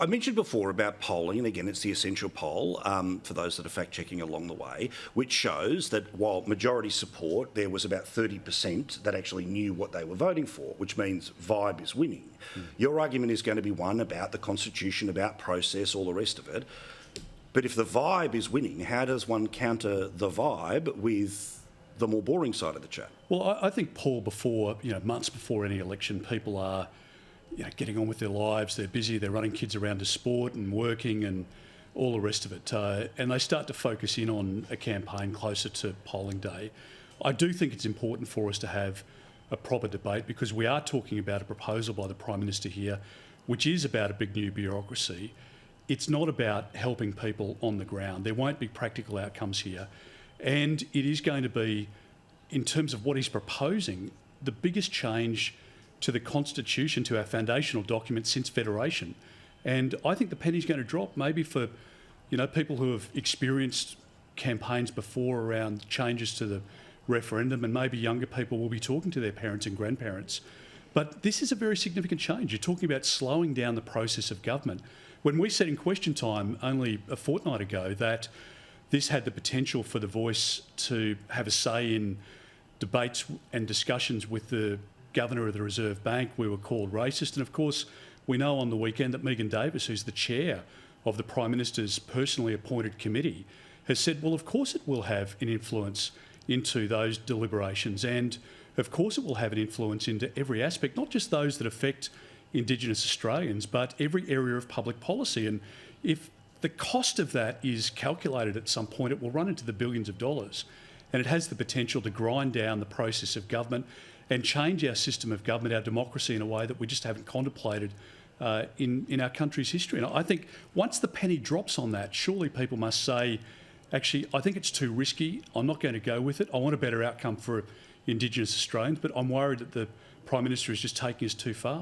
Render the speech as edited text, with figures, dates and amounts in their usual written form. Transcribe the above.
I mentioned before about polling, and again, it's the Essential poll, for those that are fact-checking along the way, which shows that while majority support, there was about 30% that actually knew what they were voting for, which means vibe is winning. Your argument is going to be one about the Constitution, about process, all the rest of it. But if the vibe is winning, how does one counter the vibe with the more boring side of the chat? Well, I think, Paul, before, months before any election, people are getting on with their lives, they're busy, they're running kids around to sport and working and all the rest of it. And they start to focus in on a campaign closer to polling day. I do think it's important for us to have a proper debate, because we are talking about a proposal by the Prime Minister here, which is about a big new bureaucracy. It's not about helping people on the ground. There won't be practical outcomes here. And it is going to be, in terms of what he's proposing, the biggest change to the Constitution, to our foundational document since Federation. And I think the penny's going to drop, maybe for people who have experienced campaigns before around changes to the referendum, and maybe younger people will be talking to their parents and grandparents. But this is a very significant change. You're talking about slowing down the process of government. When we said in Question Time only a fortnight ago that this had the potential for the Voice to have a say in debates and discussions with the Governor of the Reserve Bank, we were called racist. And of course, we know on the weekend that Megan Davis, who's the chair of the Prime Minister's personally appointed committee, has said, well, of course it will have an influence into those deliberations. And of course it will have an influence into every aspect, not just those that affect Indigenous Australians, but every area of public policy. And if the cost of that is calculated at some point, it will run into the billions of dollars. And it has the potential to grind down the process of government and change our system of government, our democracy, in a way that we just haven't contemplated in our country's history. And I think once the penny drops on that, surely people must say, actually, I think it's too risky. I'm not going to go with it. I want a better outcome for Indigenous Australians, but I'm worried that the Prime Minister is just taking us too far.